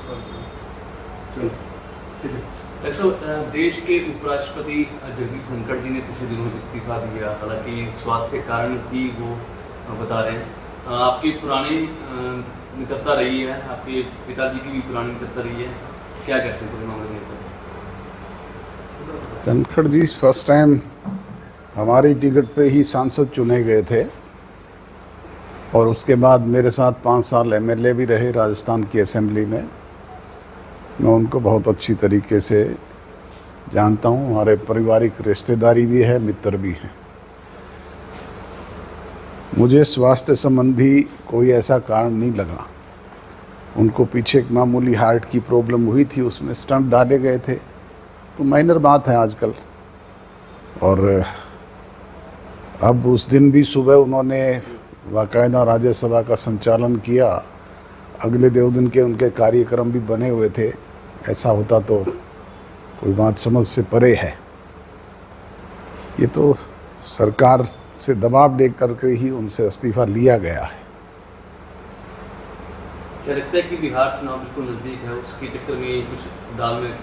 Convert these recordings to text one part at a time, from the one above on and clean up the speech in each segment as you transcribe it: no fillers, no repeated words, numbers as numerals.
चलो ठीक है। डॉक्टर साहब, देश के उपराष्ट्रपति जगदीप धनखड़ जी ने पिछले दिनों इस्तीफा दिया, हालांकि स्वास्थ्य कारण की वो बता रहे हैं। आपकी पुरानी मित्रता रही है, आपके पिताजी की भी पुरानी मित्रता रही है, क्या कहते हैं पूरे मामले में? धनखड़ जी फर्स्ट टाइम हमारी टिकट पे ही सांसद चुने गए थे और उसके बाद मेरे साथ 5 साल एमएलए भी रहे राजस्थान की असेंबली में। मैं उनको बहुत अच्छी तरीके से जानता हूँ, हमारे पारिवारिक रिश्तेदारी भी है, मित्र भी हैं। मुझे स्वास्थ्य संबंधी कोई ऐसा कारण नहीं लगा। उनको पीछे एक मामूली हार्ट की प्रॉब्लम हुई थी, उसमें स्टंट डाले गए थे, तो माइनर बात है आजकल। और अब उस दिन भी सुबह उन्होंने बाकायदा राज्यसभा का संचालन किया। अगले 2 दिन के उनके कार्यक्रम भी बने हुए थे। ऐसा होता तो कोई बात समझ से परे है। ये तो सरकार से दबाव दे करके ही उनसे इस्तीफा लिया गया है। क्या लगता है कि बिहार चुनाव बिल्कुल नज़दीक है, उसके चक्कर में कुछ दाल में?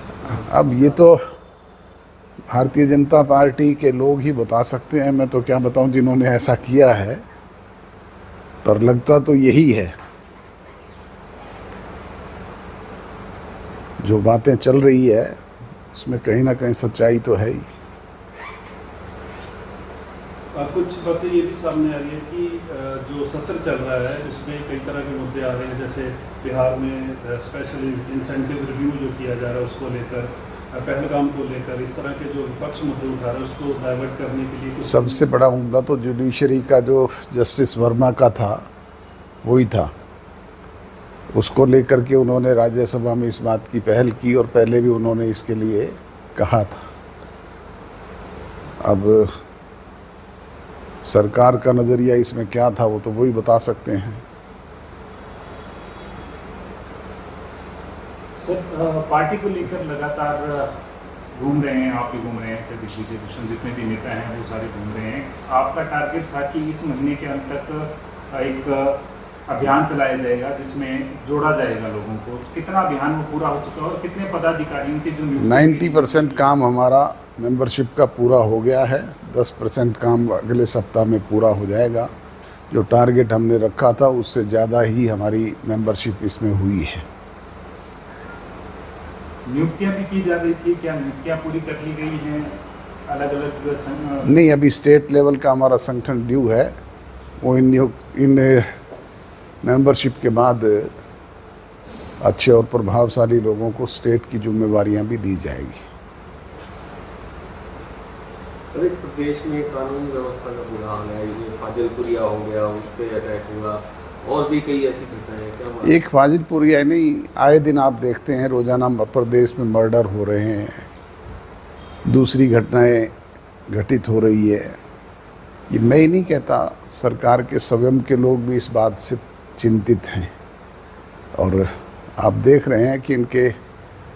अब ये तो भारतीय जनता पार्टी के लोग ही बता सकते हैं, मैं तो क्या बताऊं जिन्होंने ऐसा किया है, पर लगता तो यही है। जो बातें चल रही है उसमें कहीं ना कहीं सच्चाई तो है ही। कुछ बातें ये भी सामने आ रही है कि जो सत्र चल रहा है उसमें कई तरह के मुद्दे आ रहे हैं, जैसे बिहार में स्पेशल इंसेंटिव रिव्यू जो किया जा रहा है उसको लेकर, पहलगाम को लेकर, इस तरह के जो विपक्ष मुद्दे उठा रहे हैं उसको डाइवर्ट करने के लिए सबसे बड़ा मुद्दा तो जुडिशरी का जो जस्टिस वर्मा का था वही था। उसको लेकर के उन्होंने राज्यसभा में इस बात की पहल की और पहले भी उन्होंने इसके लिए कहा था। अब सरकार का नज़रिया इसमें क्या था वो तो वही बता सकते हैं। सर, पार्टी को लेकर लगातार घूम रहे हैं, आप भी घूम रहे हैं, दिग्विजय भूषण जितने भी नेता हैं वो सारे घूम रहे हैं। आपका टारगेट था कि इस महीने के अंत तक एक अभियान चलाया जाएगा जिसमें जोड़ा जाएगा लोगों को। कितना अभियान वो पूरा हो चुका है और कितने पदाधिकारियों की जो 90% काम हमारा मेंबरशिप का पूरा हो गया है। 10% काम अगले सप्ताह में पूरा हो जाएगा। जो टारगेट हमने रखा था उससे ज़्यादा ही हमारी मेंबरशिप इसमें हुई है। नियुक्तियां भी की जा रही थी, क्या नियुक्तियां पूरी कर ली गई हैं? अलग अलग नहीं, अभी स्टेट लेवल का हमारा संगठन ड्यू है। वो इन मेंबरशिप के बाद अच्छे और प्रभावशाली लोगों को स्टेट की जिम्मेवारियां भी दी जाएगी। सर, एक प्रदेश में कानून व्यवस्था का बुरा हाल है। ये फाजिलपुरिया हो गया, उस पर अटैक हुआ, और भी कई ऐसी घटनाएं हैं। क्या एक फाजिलपुरिया नहीं, आए दिन आप देखते हैं रोजाना प्रदेश में मर्डर हो रहे हैं, दूसरी घटनाएं घटित हो रही है। ये मैं ही नहीं कहता, सरकार के स्वयं के लोग भी इस बात से चिंतित हैं। और आप देख रहे हैं कि इनके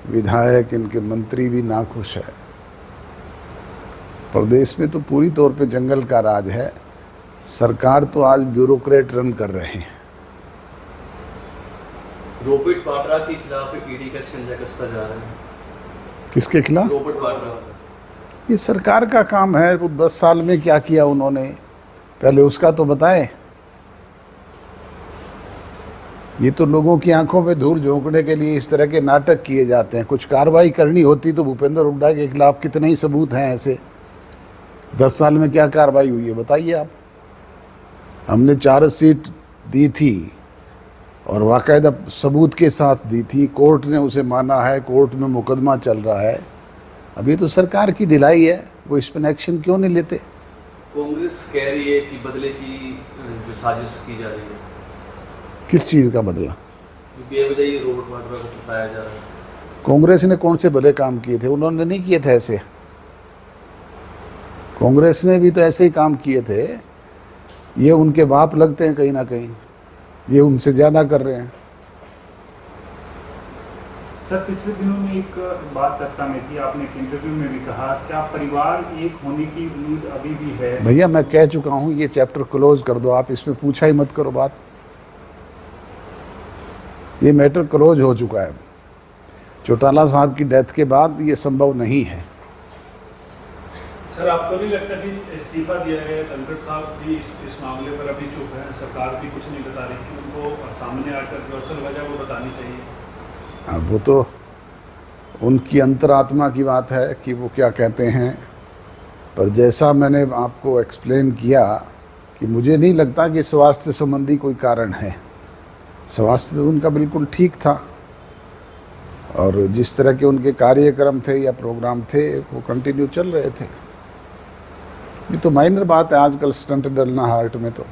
विधायक, इनके मंत्री भी नाखुश है। प्रदेश में तो पूरी तौर पे जंगल का राज है। सरकार तो आज ब्यूरोक्रेट रन कर रहे हैं। रॉबर्ट वाड्रा के खिलाफ ईडी का शिकंजा कसता जा रहा है। किसके खिलाफ? रॉबर्ट वाड्रा। ये सरकार का काम है। वो 10 साल में क्या किया उन्होंने, पहले उसका तो बताएं। ये तो लोगों की आंखों में धूल झोंकने के लिए इस तरह के नाटक किए जाते हैं। कुछ कार्रवाई करनी होती तो भूपेंद्र हुड्डा के खिलाफ कितने ही सबूत हैं ऐसे। 10 साल में क्या कार्रवाई हुई है बताइए आप। हमने चार्जशीट दी थी और बाकायदा सबूत के साथ दी थी। कोर्ट ने उसे माना है, कोर्ट में मुकदमा चल रहा है। अभी तो सरकार की ढिलाई है, वो इस पर एक्शन क्यों नहीं लेते? कांग्रेस कह रही है कि बदले की जो साजिश की जा रही है। किस चीज़ का बदला? बेवजह ही रॉबर्ट वाड्रा को फंसाया जा रहा है। कांग्रेस ने कौन से भले काम किए थे? उन्होंने नहीं किए थे ऐसे। कांग्रेस ने भी तो ऐसे ही काम किए थे। ये उनके बाप लगते हैं कहीं ना कहीं, ये उनसे ज़्यादा कर रहे हैं। सर, पिछले दिनों में एक बात चर्चा में थी, आपने एक इंटरव्यू में भी कहा, क्या परिवार एक होने की उम्मीद अभी भी है? भैया मैं कह चुका हूँ, ये चैप्टर क्लोज कर दो आप, इसमें पूछा ही मत करो बात। ये मैटर क्लोज हो चुका है। चौटाला साहब की डेथ के बाद ये संभव नहीं है। सर, आपको नहीं लगता कि इस्तीफा दिया है, धनखड़ साहब भी इस मामले पर अभी चुप हैं, सरकार भी कुछ नहीं बता रही कि उनको सामने आकर जो असल वजह वो बतानी चाहिए? अब वो तो उनकी अंतरात्मा की बात है कि वो क्या कहते हैं, पर जैसा मैंने आपको एक्सप्लेन किया कि मुझे नहीं लगता कि स्वास्थ्य संबंधी कोई कारण है। स्वास्थ्य तो उनका बिल्कुल ठीक था और जिस तरह के उनके कार्यक्रम थे या प्रोग्राम थे वो कंटिन्यू चल रहे थे। ये तो माइनर बात है आजकल स्टंट डलना हार्ट में तो।